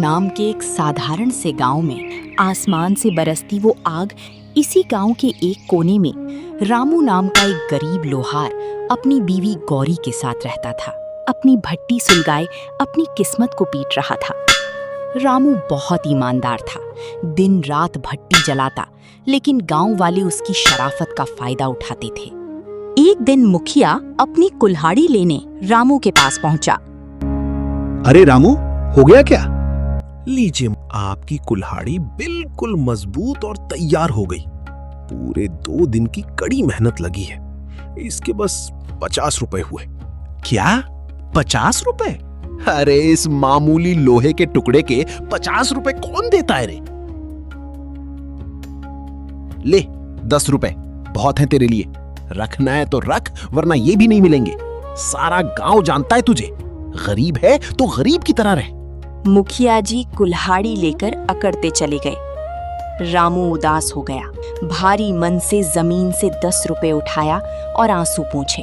नाम के एक साधारण से गांव में आसमान से बरसती वो आग, इसी गांव के एक कोने में रामू नाम का एक गरीब लोहार अपनी बीवी गौरी के साथ रहता था। अपनी भट्टी सुलगाए अपनी किस्मत को पीट रहा था। रामू बहुत ईमानदार था, दिन रात भट्टी जलाता, लेकिन गांव वाले उसकी शराफत का फायदा उठाते थे। एक दिन मुखिया अपनी कुल्हाड़ी लेने रामू के पास पहुंचा। अरे रामू, हो गया क्या? लीजिए, आपकी कुल्हाड़ी बिल्कुल मजबूत और तैयार हो गई। पूरे 2 दिन की कड़ी मेहनत लगी है। इसके बस 50 रुपए हुए। क्या? 50 रुपए? अरे इस मामूली लोहे के टुकड़े के 50 रुपए कौन देता है रे? ले 10 रुपए बहुत है तेरे लिए। रखना है तो रख, वरना ये भी नहीं मिलेंगे। सारा गांव जानता है तुझे, गरीब है तो गरीब की तरह रह। मुखिया जी कुल्हाड़ी लेकर अकड़ते चले गए। रामू उदास हो गया। भारी मन से जमीन से 10 रुपए उठाया और आंसू पोंछे।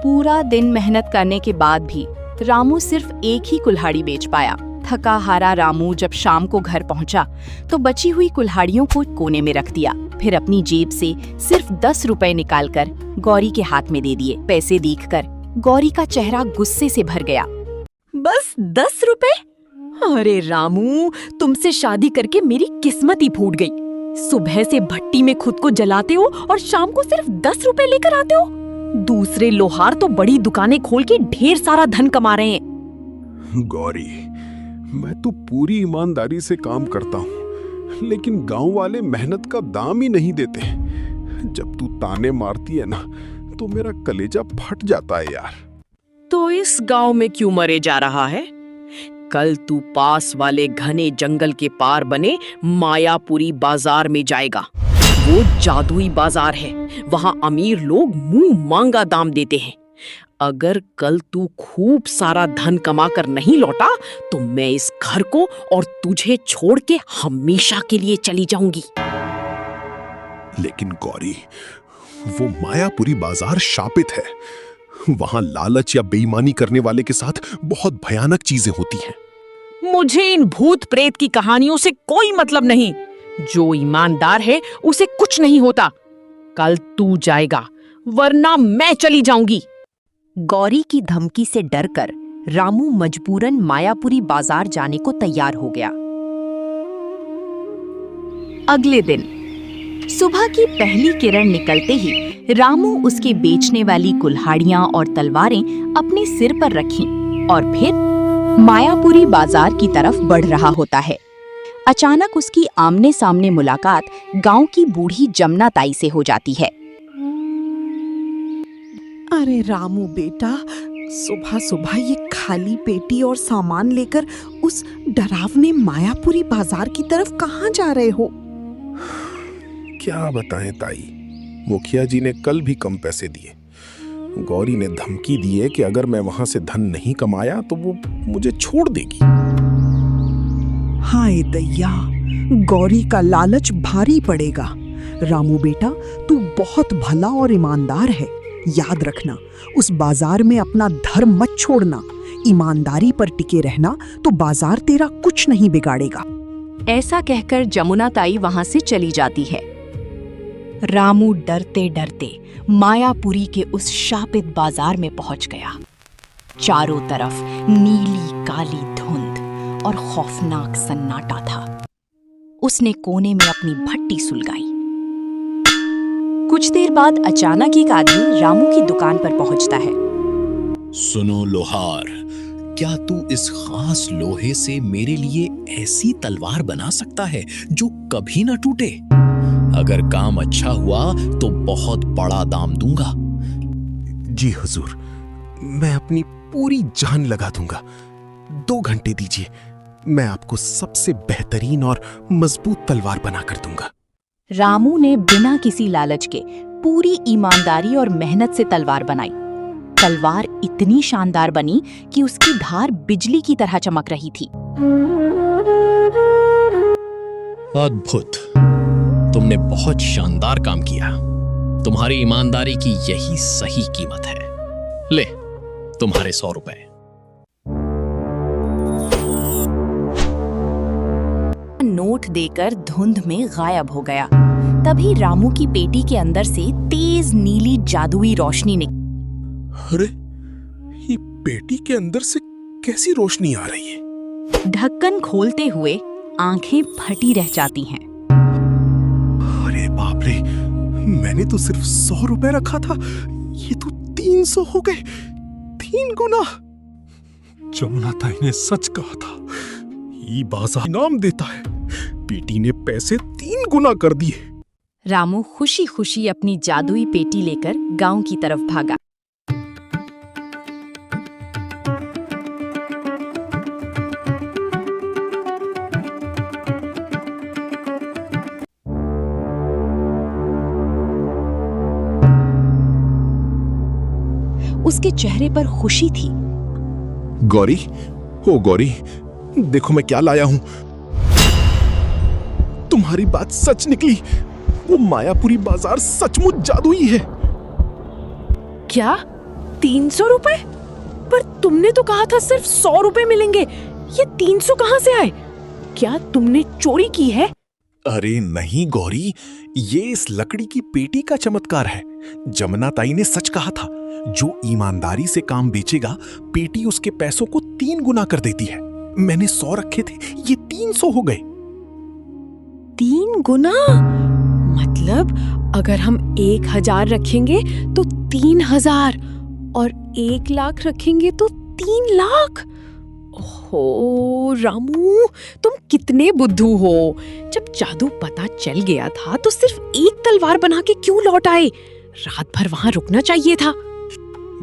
पूरा दिन मेहनत करने के बाद भी रामू सिर्फ एक ही कुल्हाड़ी बेच पाया। थका हारा रामू जब शाम को घर पहुंचा तो बची हुई कुल्हाड़ियों को कोने में रख दिया। फिर अपनी जेब से सिर्फ 10 रुपए निकालकर गौरी के हाथ में दे दिए। पैसे देखकर गौरी का चेहरा गुस्से से भर गया। बस 10 रुपए? अरे रामू, तुमसे शादी करके मेरी किस्मत ही फूट गई। सुबह से भट्टी में खुद को जलाते हो और शाम को सिर्फ 10 रुपए लेकर आते हो। दूसरे लोहार तो बड़ी दुकानें खोल के ढेर सारा धन कमा रहे हैं। गौरी, मैं तो पूरी ईमानदारी से काम करता हूँ, लेकिन गांव वाले मेहनत का दाम ही नहीं देते। जब तू ताने मारती है ना, तो मेरा कलेजा फट जाता है यार। तो इस गांव में क्यों मरे जा रहा है? कल तू पास वाले घने जंगल के पार बने मायापुरी बाजार में जाएगा। वो जादुई बाजार है, वहां अमीर लोग मुंह मांगा दाम देते हैं। अगर कल तू खूब सारा धन कमा कर नहीं लौटा तो मैं इस घर को और तुझे छोड़ के हमेशा के लिए चली जाऊंगी। लेकिन गौरी, वो मायापुरी बाजार शापित है। वहां लालच या बेईमानी करने वाले के साथ बहुत भयानक चीजें होती हैं। मुझे इन भूत प्रेत की कहानियों से कोई मतलब नहीं। जो ईमानदार है उसे कुछ नहीं होता। कल तू जाएगा, वरना मैं चली जाऊंगी। गौरी की धमकी से डरकर रामू मजबूरन मायापुरी बाजार जाने को तैयार हो गया। अगले दिन सुबह की पहली किरण निकलते ही रामू उसके बेचने वाली कुल्हाड़ियां और तलवारें अपने सिर पर रखीं और फिर मायापुरी बाजार की तरफ बढ़ रहा होता है। अचानक उसकी आमने सामने मुलाकात गांव की बूढ़ी जमुना ताई से हो जाती है। अरे रामू बेटा, सुबह सुबह ये खाली पेटी और सामान लेकर उस डरावने मायापुरी बाजार की तरफ कहाँ जा रहे हो? क्या बताएं ताई, मुखिया जी ने कल भी कम पैसे दिए। गौरी ने धमकी दी है कि अगर मैं वहां से धन नहीं कमाया तो वो मुझे छोड़ देगी। हाय दैया, गौरी का लालच भारी पड़ेगा। रामू बेटा, तू बहुत भला और ईमानदार है। याद रखना, उस बाजार में अपना धर्म मत छोड़ना। ईमानदारी पर टिके रहना तो बाजार तेरा कुछ नहीं बिगाड़ेगा। ऐसा कहकर जमुना ताई वहां से चली जाती है। रामू डरते डरते मायापुरी के उस शापित बाजार में पहुंच गया। चारों तरफ नीली काली धुंध और खौफनाक सन्नाटा था। उसने कोने में अपनी भट्टी सुलगाई। कुछ देर बाद अचानक एक आदमी रामू की दुकान पर पहुंचता है। सुनो लोहार, क्या तू इस खास लोहे से मेरे लिए ऐसी तलवार बना सकता है जो कभी न टूटे? अगर काम अच्छा हुआ तो बहुत बड़ा दाम दूंगा। जी हुजूर, मैं अपनी पूरी जान लगा दूंगा। 2 घंटे दीजिए, मैं आपको सबसे बेहतरीन और मजबूत तलवार बना कर दूंगा। रामू ने बिना किसी लालच के पूरी ईमानदारी और मेहनत से तलवार बनाई। तलवार इतनी शानदार बनी कि उसकी धार बिजली की तरह चमक रही थी। अद्भुत, तुमने बहुत शानदार काम किया। तुम्हारी ईमानदारी की यही सही कीमत है। ले, तुम्हारे 100 रुपए। नोट देकर धुंध में गायब हो गया। तभी रामू की पेटी के अंदर से तेज नीली जादुई रोशनी निकली। अरे, ये पेटी के अंदर से कैसी रोशनी आ रही है? ढक्कन खोलते हुए आंखें फटी रह जाती हैं। अरे बाप रे, मैंने तो सिर्फ 100 रुपए रखा था, ये तो 300 हो गए, 3 गुना। जमुना ताई ने सच कहा था, ये बाजार इनाम देता है। पेटी ने पैसे 3 गुना कर दिए। रामू खुशी खुशी अपनी जादुई पेटी लेकर गांव की तरफ भागा। उसके चेहरे पर खुशी थी। गौरी, ओ गौरी, देखो मैं क्या लाया हूं। तुम्हारी बात सच निकली, वो मायापुरी बाजार सचमुच जादुई है। क्या 300 रुपए? पर तुमने तो कहा था सिर्फ 100 रुपए मिलेंगे, ये 300 कहां से आए? क्या तुमने चोरी की है? अरे नहीं गौरी, ये इस लकड़ी की पेटी का चमत्कार है। जमुना ताई ने सच कहा था, जो ईमानदारी से काम बेचेगा, पेटी उसके पैसों को 3 गुना कर देती है। मैंने 100 रखे थे, ये 300 हो गए। 3 गुना? मतलब अगर हम 1000 रखेंगे तो 3000 और 1 लाख रखेंगे तो 3 लाख। ओहो रामू, तुम कितने बुद्धू हो। जब जादू पता चल गया था तो सिर्फ एक तलवार बना के क्यों लौट आए? रात भर वहां रुकना चाहिए था।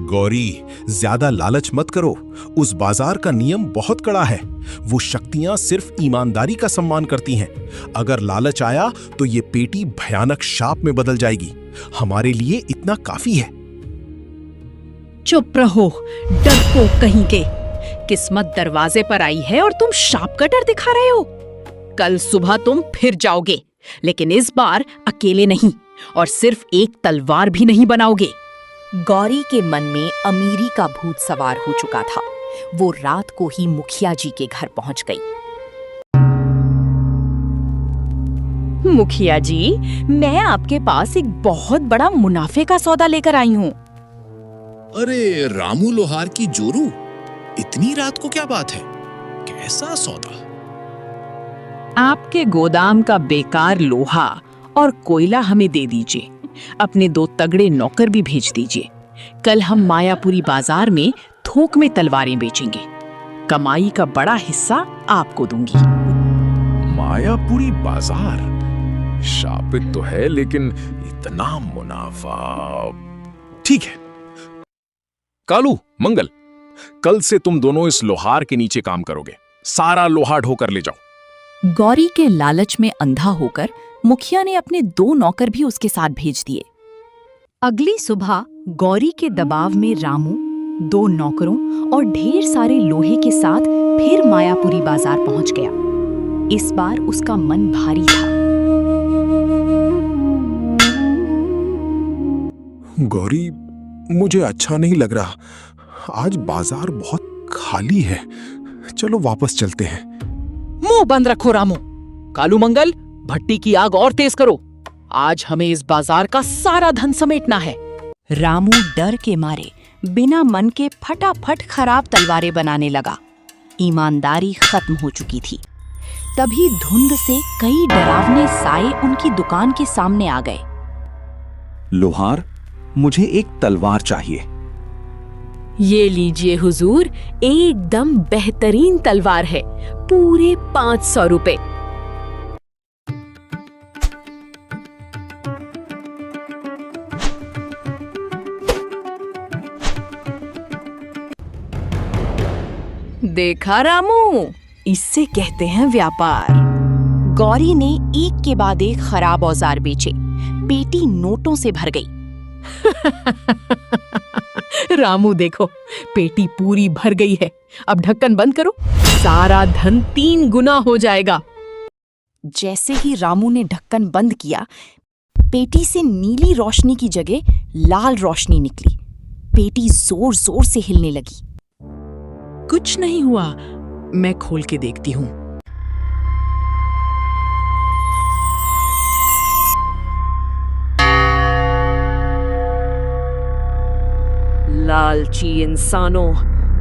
गौरी, ज्यादा लालच मत करो। उस बाजार का नियम बहुत कड़ा है। वो शक्तियां सिर्फ ईमानदारी का सम्मान करती हैं। अगर लालच आया तो ये पेटी भयानक शाप में बदल जाएगी। हमारे लिए इतना काफी है। चुप रहो, डरपोक कहीं के। किस्मत दरवाजे पर आई है और तुम शाप का डर दिखा रहे हो। कल सुबह तुम फिर जाओगे, लेकिन इस बार अकेले नहीं, और सिर्फ एक तलवार भी नहीं बनाओगे। गौरी के मन में अमीरी का भूत सवार हो चुका था। वो रात को ही मुखिया जी के घर पहुंच गई। मुखिया जी, मैं आपके पास एक बहुत बड़ा मुनाफे का सौदा लेकर आई हूँ। अरे रामू लोहार की जोरू, इतनी रात को क्या बात है? कैसा सौदा? आपके गोदाम का बेकार लोहा और कोयला हमें दे दीजिए। अपने 2 तगड़े नौकर भी भेज दीजिए। कल हम मायापुरी बाजार में थोक में तलवारें बेचेंगे। कमाई का बड़ा हिस्सा आपको दूंगी। मायापुरी बाजार शापित तो है, लेकिन इतना मुनाफा। ठीक है कालू, मंगल, कल से तुम दोनों इस लोहार के नीचे काम करोगे। सारा लोहा ढोकर ले जाओ। गौरी के लालच में अंधा होकर मुखिया ने अपने 2 नौकर भी उसके साथ भेज दिए। अगली सुबह गौरी के दबाव में रामू 2 नौकरों और ढेर सारे लोहे के साथ फिर मायापुरी बाजार पहुंच गया। इस बार उसका मन भारी था। गौरी, मुझे अच्छा नहीं लग रहा। आज बाजार बहुत खाली है। चलो वापस चलते हैं। मुंह बंद रखो रामू। कालू मंगल, भट्टी की आग और तेज करो। आज हमें इस बाजार का सारा धन समेटना है। रामू डर के मारे बिना मन के फटाफट खराब तलवारें बनाने लगा। ईमानदारी खत्म हो चुकी थी। तभी धुंध से कई डरावने साए उनकी दुकान के सामने आ गए। लोहार, मुझे एक तलवार चाहिए। ये लीजिए हुजूर, एकदम बेहतरीन तलवार है, पूरे 500 रुपए। देखा रामू, इससे कहते हैं व्यापार। गौरी ने एक के बाद एक खराब औजार बेचे। पेटी नोटों से भर गई। रामू देखो, पेटी पूरी भर गई है। अब ढक्कन बंद करो, सारा धन 3 गुना हो जाएगा। जैसे ही रामू ने ढक्कन बंद किया, पेटी से नीली रोशनी की जगह लाल रोशनी निकली। पेटी जोर जोर से हिलने लगी। कुछ नहीं हुआ, मैं खोल के देखती हूँ। लालची इंसानों,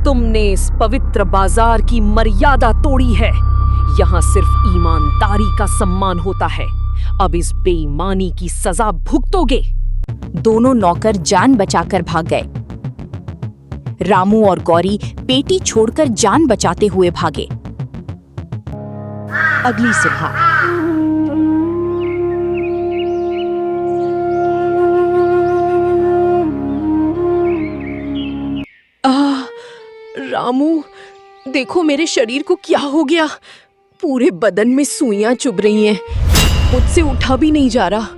तुमने इस पवित्र बाजार की मर्यादा तोड़ी है। यहाँ सिर्फ ईमानदारी का सम्मान होता है। अब इस बेईमानी की सजा भुगतोगे। दोनों नौकर जान बचाकर भाग गए। रामू और गौरी पेटी छोड़कर जान बचाते हुए भागे। अगली सुबह रामू, देखो मेरे शरीर को क्या हो गया। पूरे बदन में सुइयां चुभ रही हैं। मुझसे उठा भी नहीं जा रहा।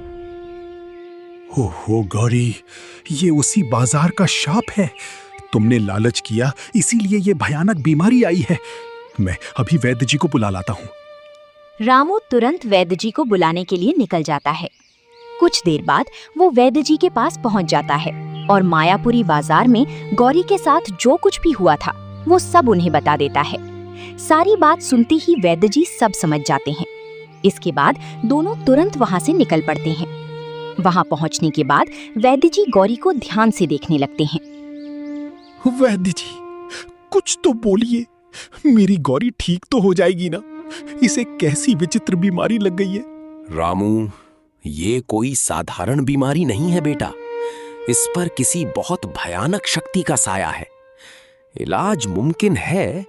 हो गौरी, ये उसी बाजार का शाप है। तुमने लालच किया, इसीलिए ये भयानक बीमारी आई है। मैं अभी वैद्य जी को बुला लाता हूँ। रामू तुरंत वैद्य जी को बुलाने के लिए निकल जाता है। कुछ देर बाद वो वैद्य जी के पास पहुंच जाता है और मायापुरी बाजार में गौरी के साथ जो कुछ भी हुआ था वो सब उन्हें बता देता है। सारी बात सुनते ही वैद्य जी सब समझ जाते हैं। इसके बाद दोनों तुरंत वहां से निकल पड़ते हैं। वहां पहुंचने के बाद वैद्य जी गौरी को ध्यान से देखने लगते हैं। वैद्य जी, कुछ तो बोलिए, मेरी गौरी ठीक तो हो जाएगी ना? इसे कैसी विचित्र बीमारी लग गई है? रामू, ये कोई साधारण बीमारी नहीं है बेटा। इस पर किसी बहुत भयानक शक्ति का साया है। इलाज मुमकिन है,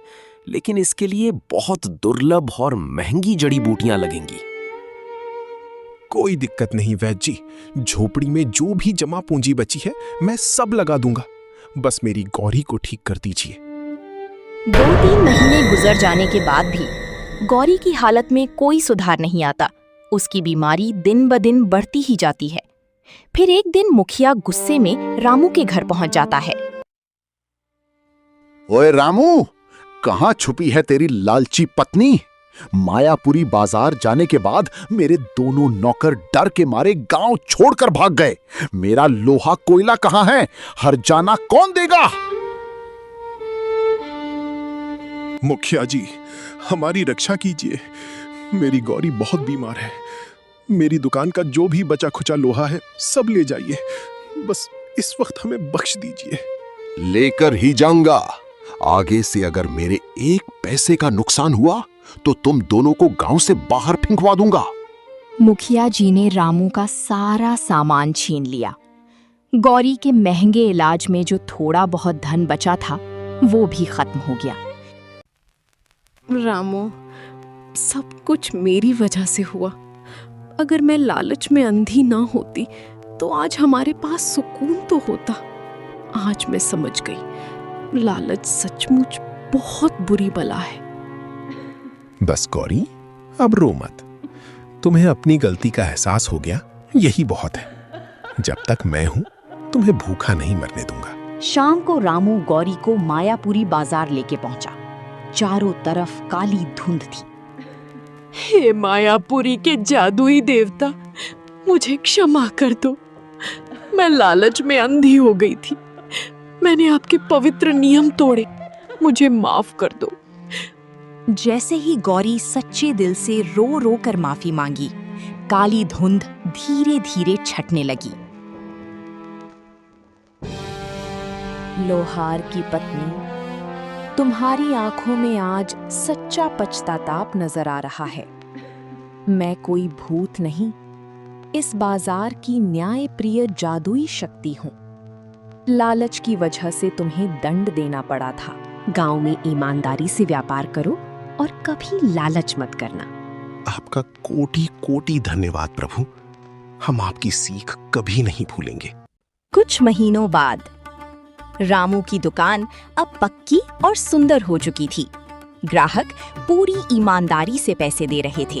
लेकिन इसके लिए बहुत दुर्लभ और महंगी जड़ी बूटियां लगेंगी। कोई दिक्कत नहीं वैद्य जी, झोपड़ी में जो भी जमा पूंजी बची है मैं सब लगा दूंगा। बस मेरी गौरी को ठीक कर दीजिए। 2-3 महीने गुजर जाने के बाद भी गौरी की हालत में कोई सुधार नहीं आता। उसकी बीमारी दिन ब दिन बढ़ती ही जाती है। फिर एक दिन मुखिया गुस्से में रामू के घर पहुंच जाता है। ओए रामू, कहां छुपी है तेरी लालची पत्नी? मायापुरी बाजार जाने के बाद मेरे दोनों नौकर डर के मारे गांव छोड़कर भाग गए। मेरा लोहा कोयला कहां है? हर्जाना कौन देगा? मुखिया जी, हमारी रक्षा कीजिए। मेरी गौरी बहुत बीमार है। मेरी दुकान का जो भी बचा खुचा लोहा है सब ले जाइए। बस इस वक्त हमें बख्श दीजिए। लेकर ही जाऊंगा। आगे से अगर मेरे एक पैसे का नुकसान हुआ तो तुम दोनों को गांव से बाहर फेंकवा दूंगा। मुखिया जी ने रामू का सारा सामान छीन लिया। गौरी के महंगे इलाज में जो थोड़ा बहुत धन बचा था वो भी खत्म हो गया। रामू, सब कुछ मेरी वजह से हुआ। अगर मैं लालच में अंधी ना होती तो आज हमारे पास सुकून तो होता। आज मैं समझ गई, लालच सचमुच बहुत बुरी बला है। बस गौरी, अब रो मत। तुम्हें अपनी गलती का एहसास हो गया, यही बहुत है। जब तक मैं हूं, तुम्हें भूखा नहीं मरने दूंगा। शाम को रामू गौरी को मायापुरी बाजार लेके पहुंचा। चारों तरफ काली धुंध थी। हे मायापुरी के जादुई देवता, मुझे क्षमा कर दो। मैं लालच में अंधी हो गई थी। मैंने आपके पवित्र नियम तोड़े। मुझे माफ कर दो। जैसे ही गौरी सच्चे दिल से रो रो कर माफी मांगी, काली धुंध धीरे धीरे छटने लगी। लोहार की पत्नी, तुम्हारी आंखों में आज सच्चा पछताताप नजर आ रहा है। मैं कोई भूत नहीं, इस बाजार की न्याय प्रिय जादुई शक्ति हूँ। लालच की वजह से तुम्हें दंड देना पड़ा था। गांव में ईमानदारी से व्यापार करो और कभी लालच मत करना। आपका कोटि कोटि धन्यवाद प्रभु। हम आपकी सीख कभी नहीं भूलेंगे। कुछ महीनों बाद रामू की दुकान अब पक्की और सुंदर हो चुकी थी। ग्राहक पूरी ईमानदारी से पैसे दे रहे थे।